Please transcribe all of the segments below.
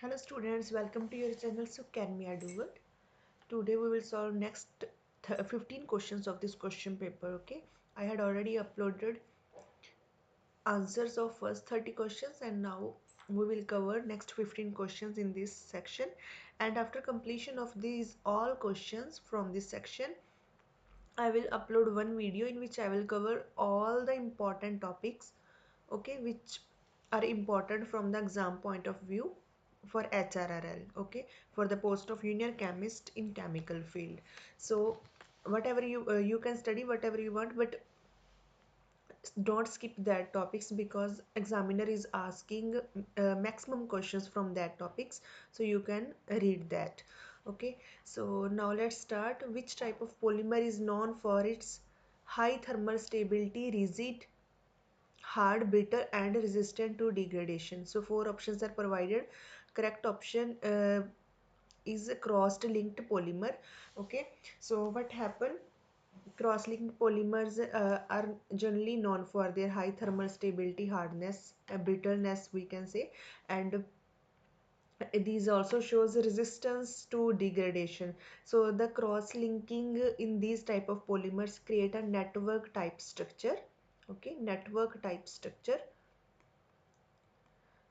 Hello students, welcome to your channel Sukh EduWorld. Today we will solve next 15 questions of this question paper. Okay, I had already uploaded answers of first 30 questions and now we will cover next 15 questions in this section, and after completion of these all questions from this section I will upload one video in which I will cover all the important topics, okay, which are important from the exam point of view for HRRL, okay, for the post of junior chemist in chemical field. So whatever you can study whatever you want, but don't skip that topics because examiner is asking maximum questions from that topics, so you can read that. Okay, so now let's start. Which type of polymer is known for its high thermal stability, rigid, hard, brittle and resistant to degradation? So four options are provided. Correct option is a crossed linked polymer. Okay, so what happened, cross-linked polymers are generally known for their high thermal stability, hardness, brittleness we can say, and these also shows resistance to degradation. So the cross-linking in these type of polymers create a network type structure. Okay, network type structure,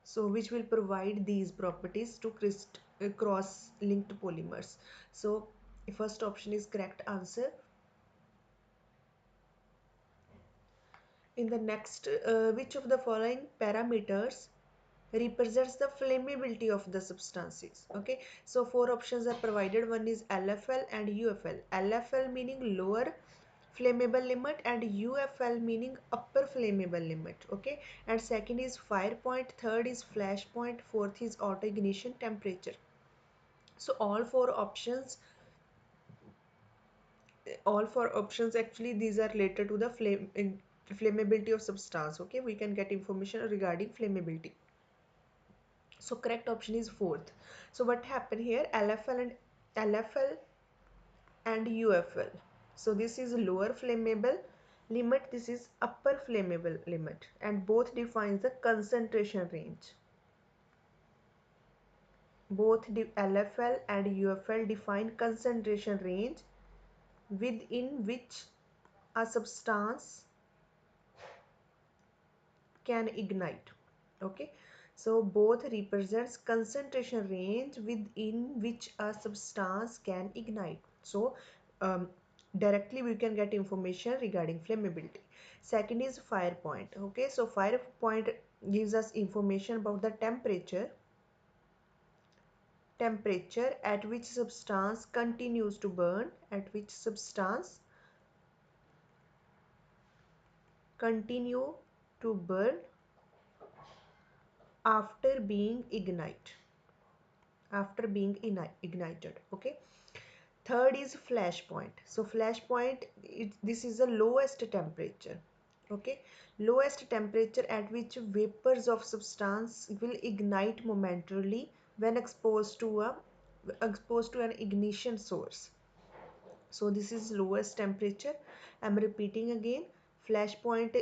so which will provide these properties to cross-linked polymers. So first option is correct answer. In the next, which of the following parameters represents the flammability of the substances? Okay, so four options are provided. One is LFL and UFL. LFL meaning lower flammable limit and UFL meaning upper flammable limit. Okay, and second is fire point, third is flash point, fourth is auto ignition temperature. So all four options actually these are related to the flammability of substance. Okay, we can get information regarding flammability. So correct option is fourth. So what happened here, LFL and UFL. So this is lower flammable limit, this is upper flammable limit, and both defines the concentration range. Both the LFL and UFL define concentration range within which a substance can ignite. Okay, so both represents concentration range within which a substance can ignite. So um, directly we can get information regarding flammability. Second is fire point. Okay, so fire point gives us information about the temperature at which substance continues to burn, at which substance continue to burn after being ignited. Okay, third is flash point. So flash point, this is the lowest temperature. Okay, lowest temperature at which vapors of substance will ignite momentarily when exposed to an ignition source. So this is lowest temperature. I'm repeating again, flash point,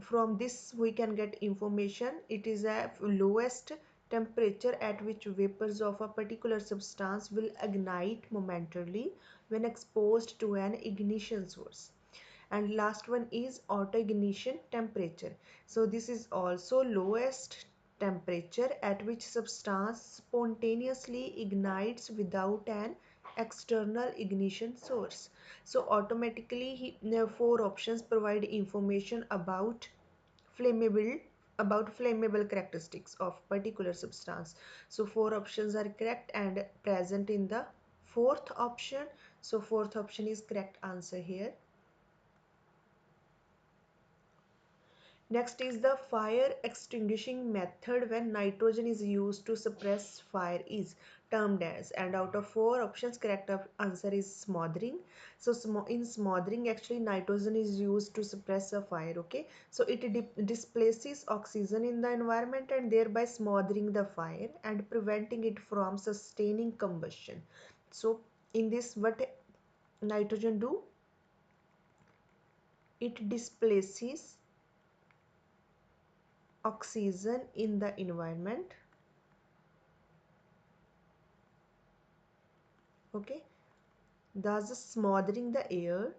from this we can get information. It is a lowest temperature at which vapors of a particular substance will ignite momentarily when exposed to an ignition source. And last one is auto ignition temperature. So this is also lowest temperature at which substance spontaneously ignites without an external ignition source. So automatically four options provide information flammable flammable characteristics of particular substance. So four options are correct and present in the fourth option. So fourth option is correct answer here. Next is the fire extinguishing method when nitrogen is used to suppress fire is termed as, and out of four options correct answer is smothering. So in smothering actually nitrogen is used to suppress a fire. Okay, so it displaces oxygen in the environment and thereby smothering the fire and preventing it from sustaining combustion. So in this what nitrogen do, it displaces oxygen in the environment Okay, thus smothering the air,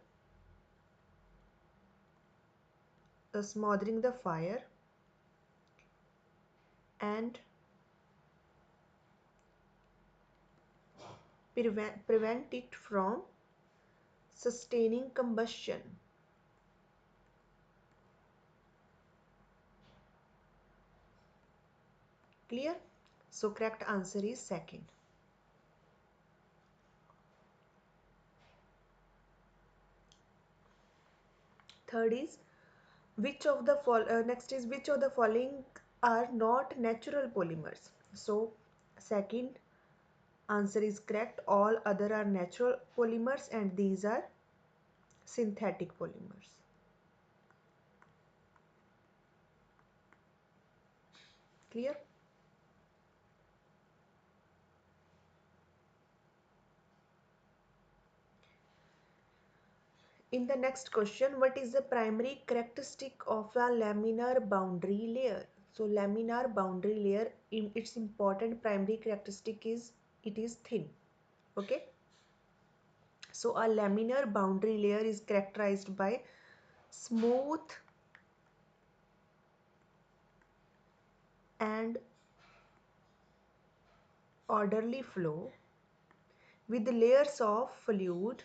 smothering the fire, and prevent it from sustaining combustion. Clear? So correct answer is second. Third is next is which of the following are not natural polymers? So second answer is correct. All other are natural polymers and these are synthetic polymers. Clear? In the next question, what is the primary characteristic of a laminar boundary layer? So laminar boundary layer, in its important primary characteristic is it is thin. Okay. So a laminar boundary layer is characterized by smooth and orderly flow with layers of fluid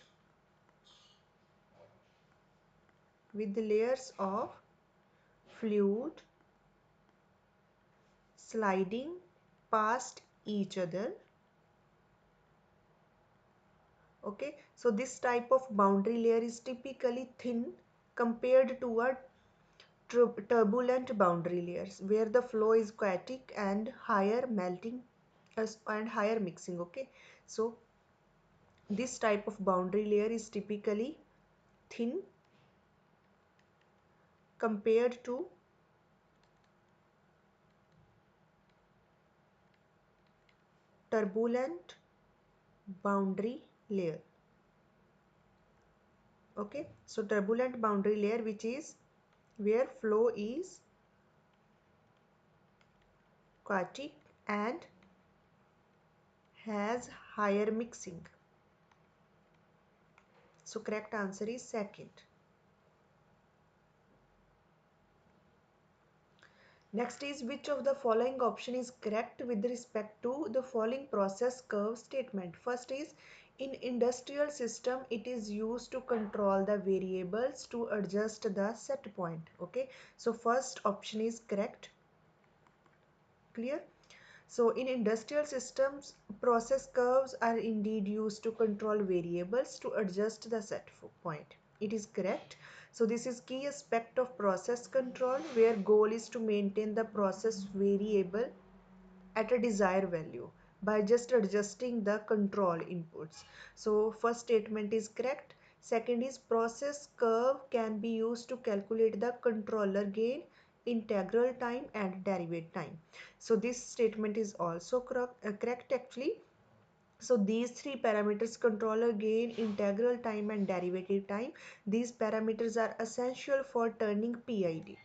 sliding past each other. Okay, so this type of boundary layer is typically thin compared to a turbulent boundary layers where the flow is chaotic and higher melting and higher mixing. Okay, so this type of boundary layer is typically thin compared to turbulent boundary layer. Okay, so turbulent boundary layer, which is where flow is chaotic and has higher mixing. So correct answer is second. Next is which of the following option is correct with respect to the following process curve statement. First is in industrial system it is used to control the variables to adjust the set point. Okay, so first option is correct. Clear? So in industrial systems, process curves are indeed used to control variables to adjust the set point. It is correct. So this is key aspect of process control where goal is to maintain the process variable at a desired value by just adjusting the control inputs. So first statement is correct. Second is process curve can be used to calculate the controller gain, integral time and derivative time. So this statement is also correct actually. So these three parameters, controller gain, integral time and derivative time, these parameters are essential for turning PID.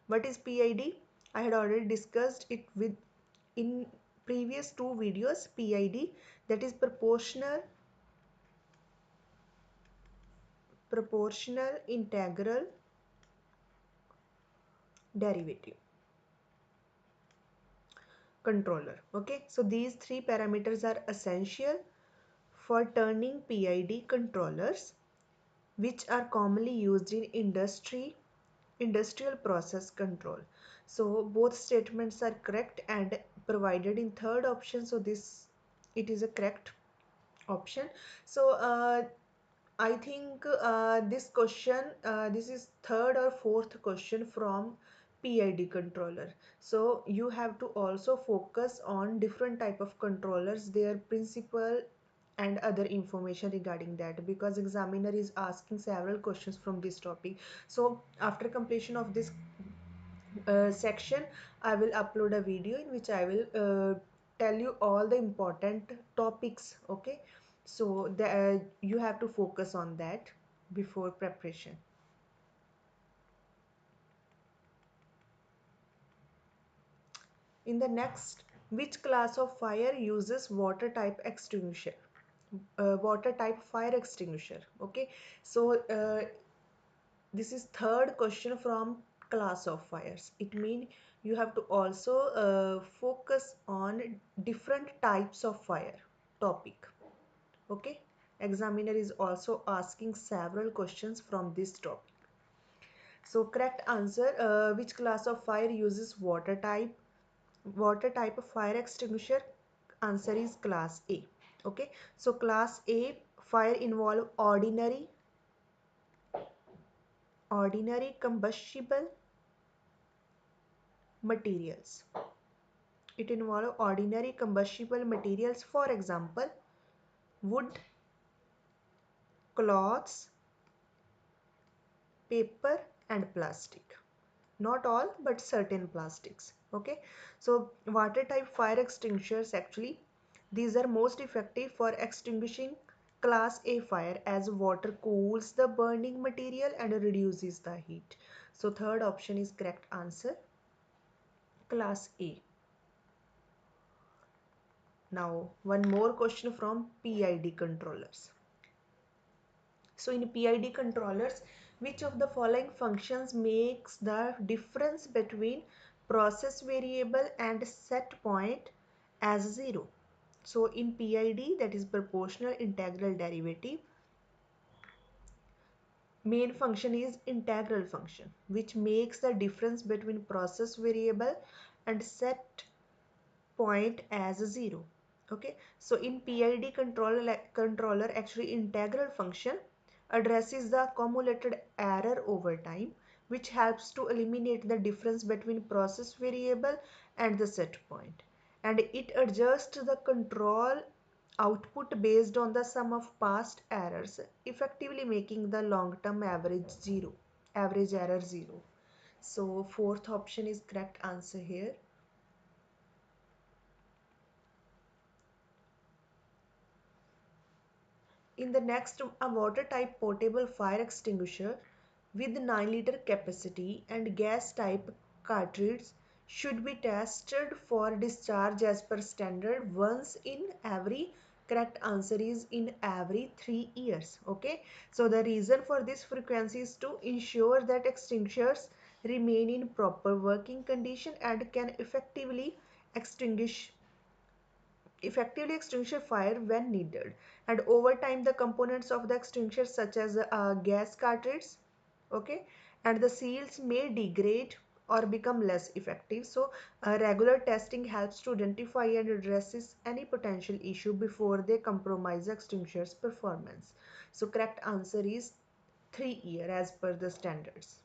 What is PID? I had already discussed it with in previous two videos. PID, that is proportional integral derivative controller. Okay, so these three parameters are essential for turning PID controllers, which are commonly used in industrial process control. So both statements are correct and provided in third option, so this it is a correct option. So I think this question, this is third or fourth question from PID controller. So you have to also focus on different type of controllers, their principle and other information regarding that, because examiner is asking several questions from this topic. So after completion of this section, I will upload a video in which I will tell you all the important topics. Okay, so you have to focus on that before preparation. In the next, which class of fire uses water type extinguisher? water type fire extinguisher. Okay, so this is third question from class of fires. It means you have to also focus on different types of fire topic. Okay, examiner is also asking several questions from this topic. So correct answer, which class of fire uses water type? Water type of fire extinguisher, answer is class A. Okay, so class A fire involve ordinary combustible materials. It involve ordinary combustible materials, for example wood, cloths, paper and plastic. Not all, but certain plastics. Okay, so water type fire extinguishers, actually these are most effective for extinguishing class A fire, as water cools the burning material and reduces the heat. So third option is correct answer, class A. Now one more question from PID controllers. So in PID controllers, which of the following functions makes the difference between process variable and set point as 0? So in PID, that is proportional integral derivative, main function is integral function, which makes the difference between process variable and set point as 0. Okay, so in PID controller, actually integral function addresses the accumulated error over time, which helps to eliminate the difference between process variable and the set point, and it adjusts the control output based on the sum of past errors, effectively making the long-term average error 0. So fourth option is correct answer here. In the next, a water type portable fire extinguisher with 9-liter capacity and gas type cartridge should be tested for discharge as per standard once in every, correct answer is in every 3 years. Okay, so the reason for this frequency is to ensure that extinguishers remain in proper working condition and can effectively extinguish fire when needed. And over time the components of the extinguisher, such as gas cartridge, okay, and the seals may degrade or become less effective. So regular testing helps to identify and addresses any potential issue before they compromise extinguisher's performance. So correct answer is 3 year as per the standards.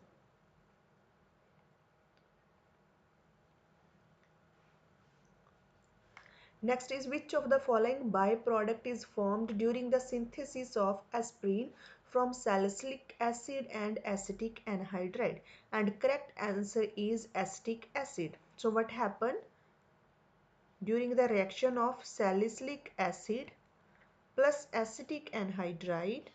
Next is, which of the following byproduct is formed during the synthesis of aspirin from salicylic acid and acetic anhydride? And correct answer is acetic acid. So what happened? During the reaction of salicylic acid plus acetic anhydride,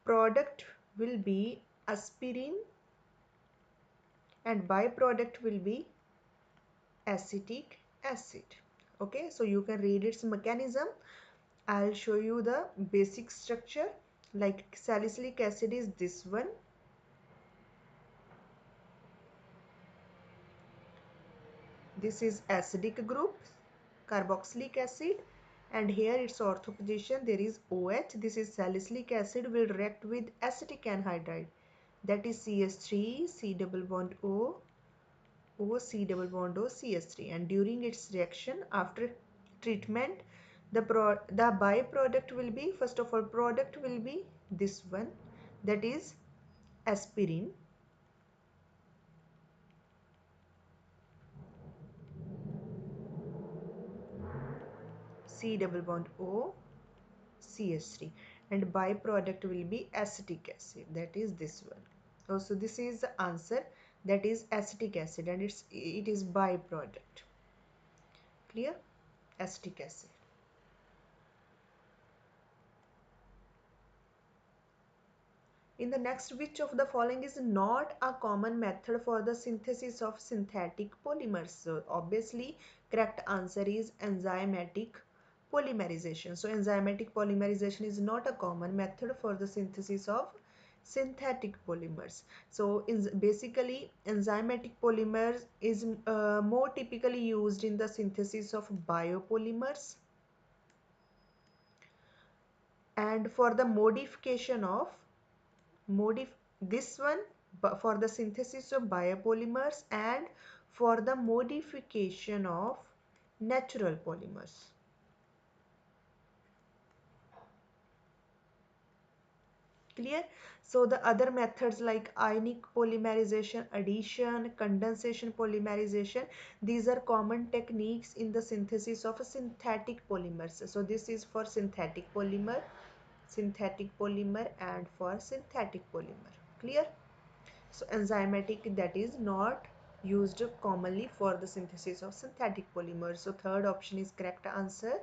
product will be aspirin and byproduct will be acetic acid. Okay, so you can read its mechanism. I'll show you the basic structure. Like salicylic acid is this one. This is acidic group, carboxylic acid, and here its ortho position there is OH. This is salicylic acid will react with acetic anhydride, that is CS3, C double bond O, O, C double bond O, CS3, and during its reaction after treatment, the byproduct will be, first of all, product will be this one, that is aspirin, C double bond O, CS3, and byproduct will be acetic acid, that is this one. Oh, so this is the answer, that is acetic acid, and it is byproduct. Clear? Acetic acid. In the next, which of the following is not a common method for the synthesis of synthetic polymers? So obviously correct answer is enzymatic polymerization. So enzymatic polymerization is not a common method for the synthesis of synthetic polymers. So basically enzymatic polymers is more typically used in the synthesis of biopolymers, and for the modification of this one for the synthesis of biopolymers and for the modification of natural polymers. Clear? So the other methods like ionic polymerization, addition, condensation polymerization, these are common techniques in the synthesis of synthetic polymers. So this is for synthetic polymer and for synthetic polymer. Clear? So enzymatic, that is not used commonly for the synthesis of synthetic polymers. So third option is correct answer.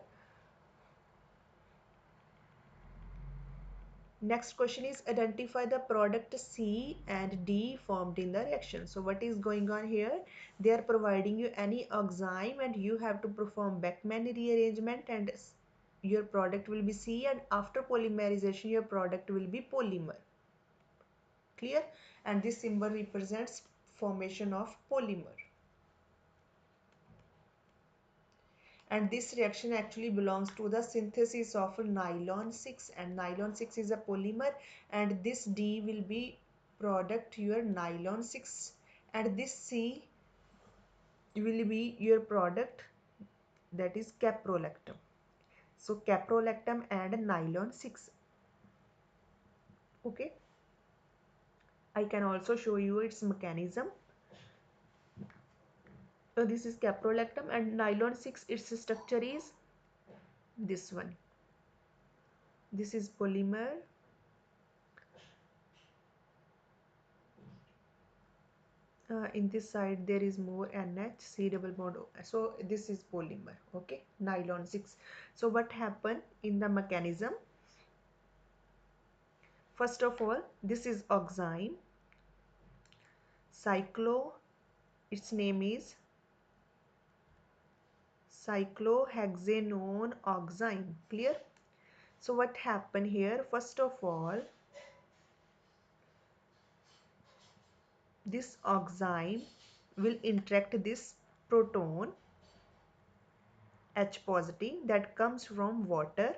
Next question is identify the product C and D formed in the reaction. So what is going on here? They are providing you any enzyme and you have to perform Beckmann rearrangement and your product will be C, and after polymerization your product will be polymer. Clear? And this symbol represents formation of polymer. And this reaction actually belongs to the synthesis of nylon 6, and nylon 6 is a polymer, and this D will be product your nylon 6, and this C will be your product, that is caprolactam. So caprolactam and nylon 6. Okay, I can also show you its mechanism. So this is caprolactam and nylon 6, its structure is this one. This is polymer. In this side there is more NH, C double bond O. So this is polymer. Okay, nylon 6. So what happened in the mechanism? First of all, this is oxime, cyclo, its name is cyclohexanone oxime. Clear? So what happened here? First of all, this oxime will interact this proton H positive that comes from water.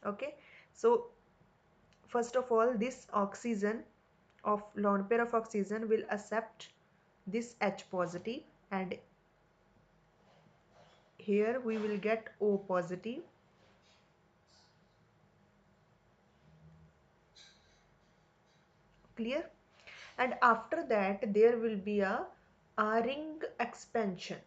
Okay, so first of all, this oxygen of lone pair of oxygen will accept this H positive, and here we will get O positive. Clear? And after that there will be a ring expansion.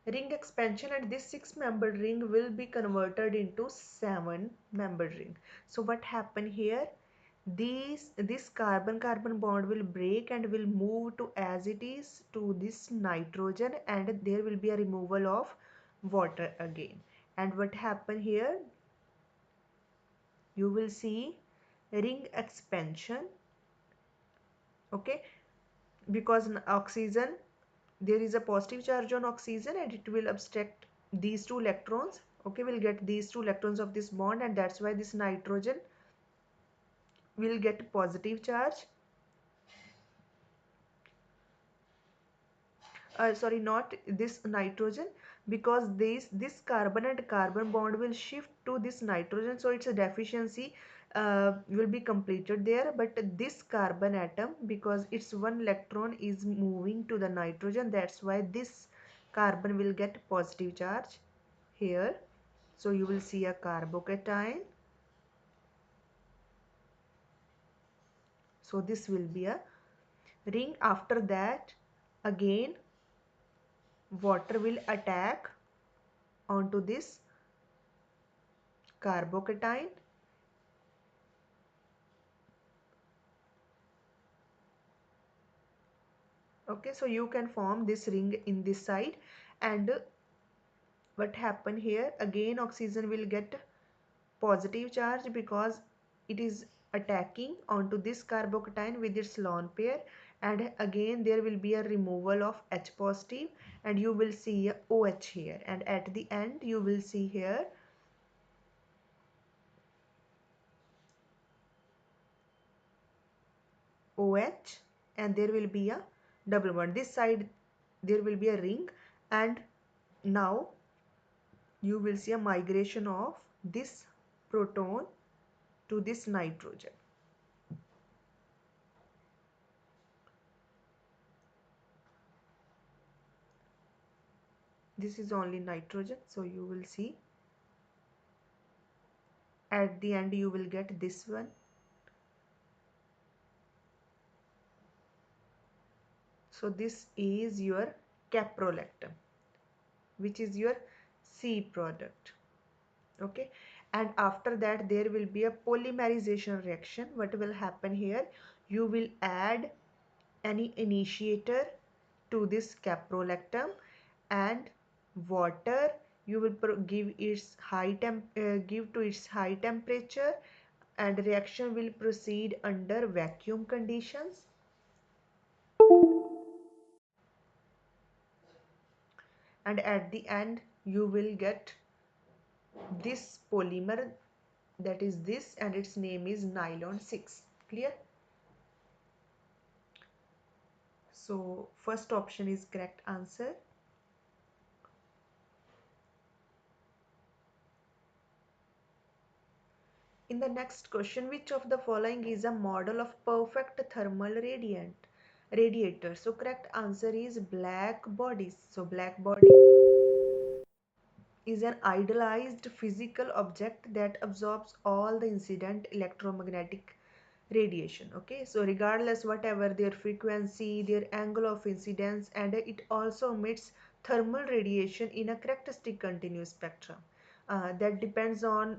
And this 6-membered ring will be converted into 7-membered ring. So what happened here? This carbon-carbon bond will break and will move to as it is to this nitrogen, and there will be a removal of water again. And what happened here? You will see ring expansion. Okay, because oxygen, there is a positive charge on oxygen and it will abstract these two electrons. Okay, we'll get these two electrons of this bond, and that's why this nitrogen will get positive charge. Sorry, not this nitrogen, because this carbon and carbon bond will shift to this nitrogen, so it's a deficiency will be completed there. But this carbon atom, because its one electron is moving to the nitrogen, that's why this carbon will get positive charge here. So you will see a carbocation. So this will be a ring. After that again water will attack onto this carbocation. Okay, so you can form this ring in this side, and what happen here? Again oxygen will get positive charge because it is attacking onto this carbocation with its lone pair, and again there will be a removal of H positive, and you will see a OH here, and at the end you will see here OH, and there will be a double bond. This side there will be a ring, and now you will see a migration of this proton to this nitrogen. This is only nitrogen, so you will see at the end you will get this one. So this is your caprolactam, which is your C product. Okay, and after that there will be a polymerization reaction. What will happen here? You will add any initiator to this caprolactam, and water you will give to its high temperature, and reaction will proceed under vacuum conditions, and at the end you will get this polymer, that is this, and its name is nylon 6. Clear? So first option is correct answer. In the next question, which of the following is a model of perfect thermal radiator? So correct answer is black bodies. So black body is an idealized physical object that absorbs all the incident electromagnetic radiation. Okay, so regardless whatever their frequency, their angle of incidence, and it also emits thermal radiation in a characteristic continuous spectrum that depends on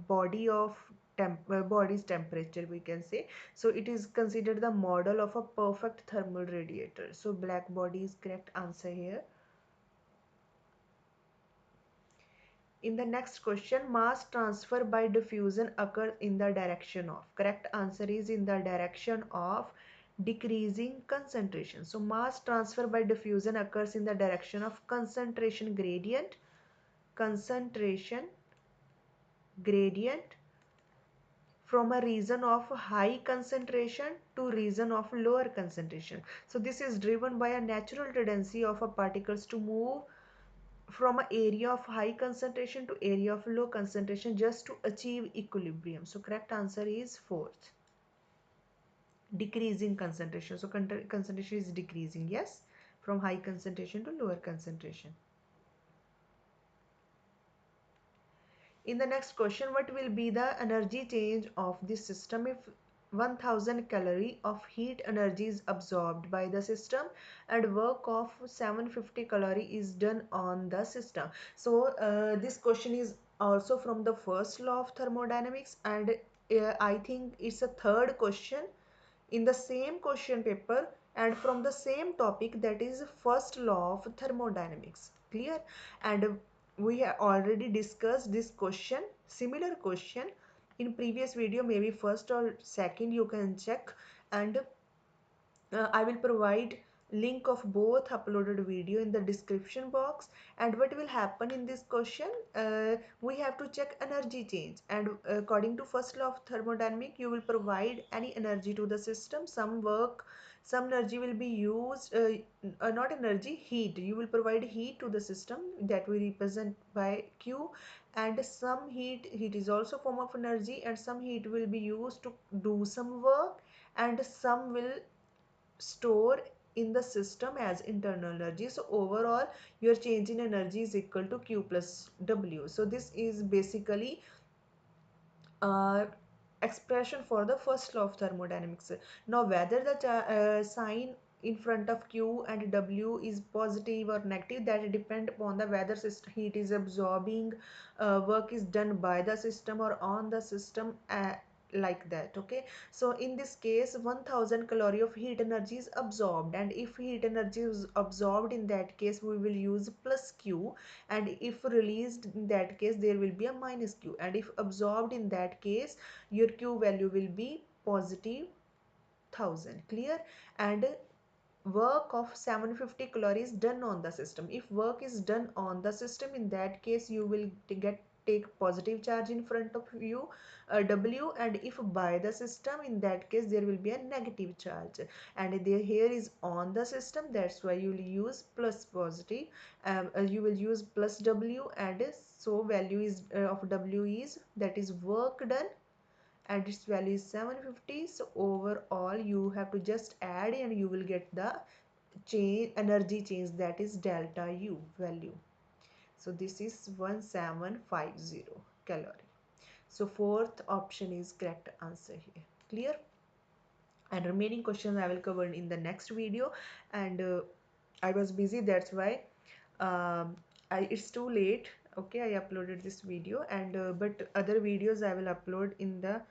body's temperature, we can say. So it is considered the model of a perfect thermal radiator. So black body is correct answer here. In the next question, mass transfer by diffusion occurs in the direction of. Correct answer is in the direction of decreasing concentration. So mass transfer by diffusion occurs in the direction of concentration gradient from a region of high concentration to region of lower concentration. So this is driven by a natural tendency of a particles to move from an area of high concentration to area of low concentration just to achieve equilibrium. So correct answer is fourth, decreasing concentration. So concentration is decreasing, yes, from high concentration to lower concentration. In the next question, what will be the energy change of this system if 1000 calorie of heat energy is absorbed by the system and work of 750 calorie is done on the system? So this question is also from the first law of thermodynamics, and I think it's a third question in the same question paper and from the same topic, that is first law of thermodynamics. Clear? And we have already discussed this question, similar question, in previous video, maybe first or second, you can check, and I will provide link of both uploaded video in the description box. And what will happen in this question, we have to check energy change, and according to first law of thermodynamics, you will provide any energy to the system, some energy will be used, not energy, heat, you will provide heat to the system that we represent by Q, and some heat is also form of energy, and some heat will be used to do some work, and some will store in the system as internal energy. So overall your change in energy is equal to Q plus W. So this is basically uh, expression for the first law of thermodynamics. Now whether the sign in front of Q and W is positive or negative, that depend upon the whether heat is absorbing, work is done by the system or on the system, like that. Okay, so in this case 1000 calorie of heat energy is absorbed, and if heat energy is absorbed, in that case we will use plus Q, and if released, in that case there will be a minus Q, and if absorbed, in that case your Q value will be positive 1000. Clear? And work of 750 calories done on the system. If work is done on the system, in that case you will take positive charge in front of you, W, and if by the system, in that case there will be a negative charge, and there here is on the system, that's why you will use plus positive. You will use plus W, and so value is of W is, that is work done, and its value is 750. So overall you have to just add and you will get the change, energy change, that is delta U value. So this is 1750 calorie. So fourth option is correct answer here. Clear? And remaining questions I will cover in the next video, and I was busy, that's why it's too late. Okay, I uploaded this video, and but other videos I will upload in the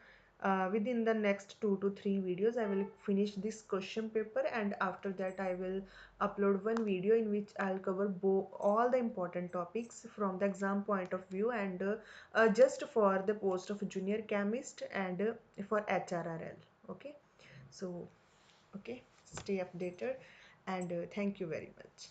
within the next 2 to 3 videos. I will finish this question paper, and after that I will upload one video in which I'll cover all the important topics from the exam point of view, and just for the post of junior chemist, and for HRRL. Okay, so okay, stay updated, and thank you very much.